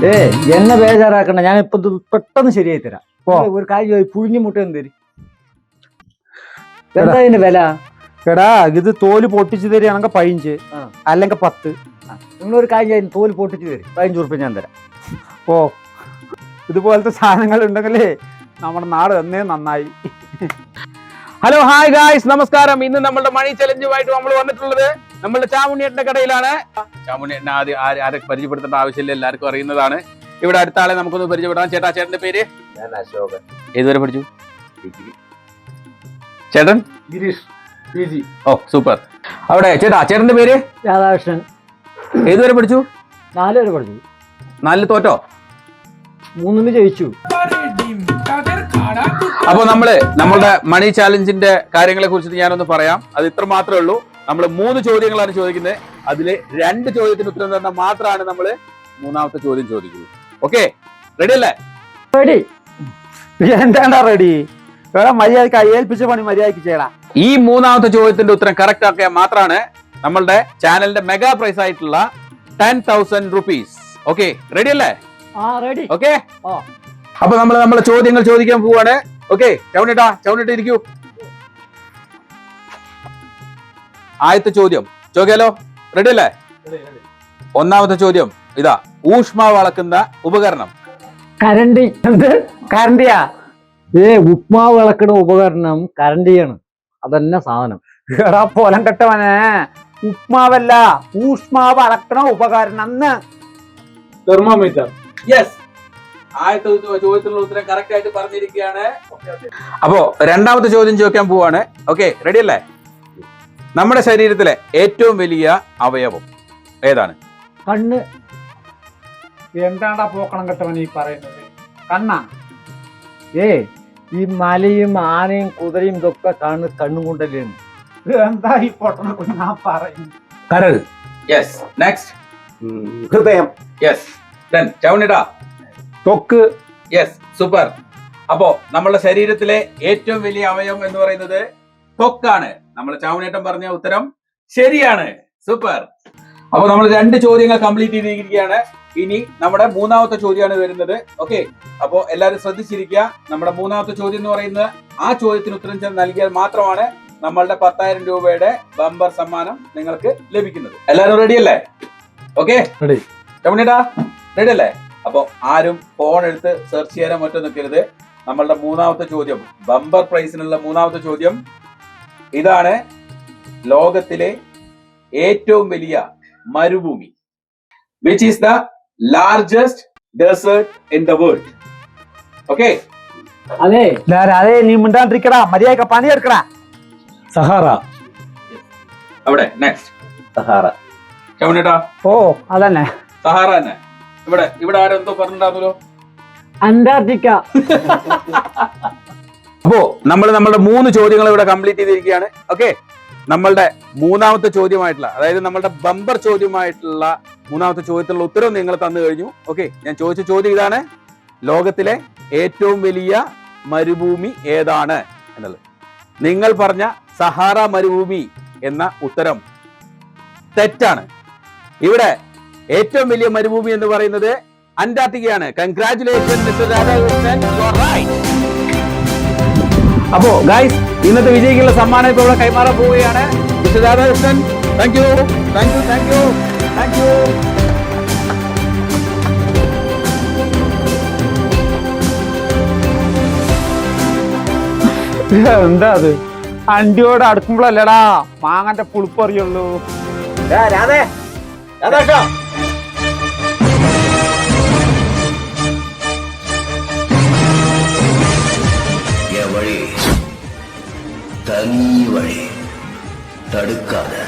എന്നെ ബേജാറാക്കണ്ട, ഞാൻ ഇപ്പൊ പെട്ടെന്ന് ശരിയായി തരാം. ഒരു കാര്യം പുഴുങ്ങി മുട്ട തരും. എന്താ ഇതിന്റെ വില? എടാ ഇത് തോല് പൊട്ടിച്ചു തരികയാണെങ്കിൽ 15, അല്ലെങ്കിൽ 10. നിങ്ങളൊരു കാര്യം തോല് പൊട്ടിച്ചു തരും, 15 ഉറുപ്പിക ഞാൻ തരാം. ഓ ഇതുപോലത്തെ സാധനങ്ങൾ ഉണ്ടെങ്കിലേ നമ്മുടെ നാട് എന്നേ നന്നായി. ഹലോ ഹായ് ഗായ്സ്, നമസ്കാരം. ഇന്ന് നമ്മളുടെ മണി ചലഞ്ചുമായിട്ട് നമ്മൾ വന്നിട്ടുള്ളത് നമ്മളുടെ ചാമുണ്ണിയേട്ടന്റെ കടയിലാണ്. ചാമുണ്ണിയേട്ടനെ ആരെ പരിചയപ്പെടുത്തേണ്ട ആവശ്യമില്ല, എല്ലാവർക്കും അറിയുന്നതാണ്. ഇവിടെ അടുത്ത ആളെ നമുക്കൊന്ന് പരിചയപ്പെടാം. ചേട്ടന്റെ പേര്? ഞാൻ അശോകൻ. ഏതുവരെ പഠിച്ചു? ചേട്ടൻ? ഗിരീഷ് PG. ഓ സൂപ്പർ. അവിടെ ചേട്ടന്റെ പേര്? രാധാകൃഷ്ണൻ. ഏതുവരെ പഠിച്ചു? 4 വരെ പഠിച്ചു. 4 തോറ്റോ? 3 ജയിച്ചു. അപ്പൊ നമ്മളുടെ മണി ചാലഞ്ചിന്റെ കാര്യങ്ങളെ കുറിച്ചിട്ട് ഞാനൊന്ന് പറയാം. അത് ഇത്ര മാത്രമേ ഉള്ളൂ. നമ്മൾ 3 ചോദ്യങ്ങളാണ് ചോദിക്കുന്നത്. അതില് 2 ചോദ്യത്തിന് ഉത്തരം തന്നാൽ മാത്രമാണ് നമ്മൾ 3ാമത്തെ ചോദ്യം ചോദിക്കുന്നത്. ഓക്കെ, റെഡി അല്ലേ? റെഡി. എന്താണ്ടാ റെഡി? മര്യാദക്ക് ഏൽപ്പിച്ച പണി മര്യാദക്ക് ചെയ്യണം. ഈ 3ാമത്തെ ചോദ്യത്തിന്റെ ഉത്തരം കറക്റ്റ് ആക്കിയാൽ മാത്രമാണ് നമ്മളുടെ ചാനലിന്റെ മെഗാ പ്രൈസ് ആയിട്ടുള്ള 10,000 rupees. ഓക്കെ, റെഡി അല്ലേ? റെഡി. ഓക്കെ, അപ്പൊ നമ്മളെ ചോദ്യങ്ങൾ ചോദിക്കാൻ പോവാണ്. ഓക്കെ, ചൗണിട്ട ഇരിക്കൂ. ആദ്യത്തെ ചോദ്യം ചോദിക്കാലോ? റെഡി അല്ലേ? 1ാമത്തെ ചോദ്യം ഇതാ. ഊഷ്മാവ് അളക്കുന്ന ഉപകരണം? കരണ്ടി. എന്ത് കരണ്ടിയാ? ഉപ്മാവ് ഇളക്കണ ഉപകരണം കരണ്ടിയാണ്. അതന്നെ സാധനം. എടാ പോലം കെട്ടവനെ, ഉപ്മാവല്ല ഊഷ്മാവ് അളക്കണ ഉപകരണം. തെർമോമീറ്റർ. യെസ്, ആദ്യത്തെ ചോദ്യത്തിനുള്ള ഉത്തരം കറക്റ്റ് ആയിട്ട് പറഞ്ഞിരിക്കുകയാണ്. അപ്പോ 2ാമത്തെ ചോദ്യം ചോദിക്കാൻ പോവാണ്. ഓക്കെ, റെഡി അല്ലേ? നമ്മുടെ ശരീരത്തിലെ ഏറ്റവും വലിയ അവയവം ഏതാണ്? കണ്ണ്. എന്താണ്ടാ പോക്കണം കെട്ടവൻ ഈ പറയുന്നത്? കണ്ണാ? ഈ മലയും ആനയും കുതിരയും ഇതൊക്കെ കണ്ണും കൊണ്ടല്ലേ. എന്താ ഈ പൊട്ടണ കുഞ്ഞാ പറയുന്നത്? കരൾ. യെസ്. നെക്സ്റ്റ്. ഹൃദയം. യെസ്. ഡൺ. ചൗണിടാ. ത്വക്ക്. Yes, super. അപ്പോ നമ്മുടെ ശരീരത്തിലെ ഏറ്റവും വലിയ അവയവം എന്ന് പറയുന്നത് ത്വക്കാണ്. നമ്മൾ ചാവണേട്ടൻ പറഞ്ഞ ഉത്തരം ശരിയാണ്. സൂപ്പർ. അപ്പൊ നമ്മൾ 2 ചോദ്യങ്ങൾ കംപ്ലീറ്റ് ചെയ്തിരിക്കുകയാണ്. ഇനി നമ്മുടെ 3ാമത്തെ ചോദ്യമാണ് വരുന്നത്. ഓക്കെ, അപ്പോ എല്ലാവരും ശ്രദ്ധിച്ചിരിക്കുക. നമ്മുടെ 3ാമത്തെ ചോദ്യം എന്ന് പറയുന്നത് ആ ചോദ്യത്തിന് ഉത്തരം നൽകിയാൽ മാത്രമാണ് നമ്മളുടെ 10,000 രൂപയുടെ ബമ്പർ സമ്മാനം നിങ്ങൾക്ക് ലഭിക്കുന്നത്. എല്ലാവരും റെഡി അല്ലേ? Okay, ready. ചൗണിട്ടാ റെഡി അല്ലേ? അപ്പൊ ആരും ഫോൺ എടുത്ത് സെർച്ച് ചെയ്യാനോ മറ്റോ നിൽക്കരുത്. നമ്മളുടെ 3ാമത്തെ ചോദ്യം, ബമ്പർ പ്രൈസിനുള്ള 3ാമത്തെ ചോദ്യം ഇതാണ്. ലോകത്തിലെ ഏറ്റവും വലിയ മരുഭൂമി? Which is the largest desert in the world? Okay, അതെ നീ മിണ്ടാണ്ടിരിക്കടാ, മര്യാദക്ക് പണിയെടുക്കടാ. സഹാറ. അവിടെ നെക്സ്റ്റ്. സഹാറ. ചൗണിട്ടാ. ഓ അതന്നെ, സഹാറ തന്നെ. ഇവിടെ ആരെന്തോ പറഞ്ഞിട്ടുണ്ടായിരുന്നല്ലോ. അന്റാർട്ടിക്ക. അപ്പോ നമ്മളുടെ 3 ചോദ്യങ്ങൾ ഇവിടെ കംപ്ലീറ്റ് ചെയ്തിരിക്കുകയാണ്. ഓക്കെ, നമ്മളുടെ 3ാമത്തെ ചോദ്യമായിട്ടുള്ള, അതായത് നമ്മളുടെ ബമ്പർ ചോദ്യമായിട്ടുള്ള 3ാമത്തെ ചോദ്യത്തിലുള്ള ഉത്തരവ് നിങ്ങൾ തന്നു കഴിഞ്ഞു. ഓക്കെ, ഞാൻ ചോദിച്ച ചോദ്യം ഇതാണ്. ലോകത്തിലെ ഏറ്റവും വലിയ മരുഭൂമി ഏതാണ് എന്നുള്ളത്. നിങ്ങൾ പറഞ്ഞ സഹാറ മരുഭൂമി എന്ന ഉത്തരം തെറ്റാണ്. ഇവിടെ ഏറ്റവും വലിയ മരുഭൂമി എന്ന് പറയുന്നത് അന്റാർട്ടിക്കയാണ്. Congratulation mister Radhakrishnan, you are right. അപ്പോ ഗൈസ്, ഇന്നത്തെ വിജയിക്കുള്ള സമ്മാനം ഇപ്പോൾ കൈമാറാൻ പോവുകയാണ്. Mister Radhakrishnan, thank you. എന്താ അത്? അണ്ടിയോട് അടുക്കുമ്പോഴല്ലടാ മാങ്ങന്റെ പുളിപ്പറിയുള്ളൂ. വഴി തനി വഴി തടുക്കാതെ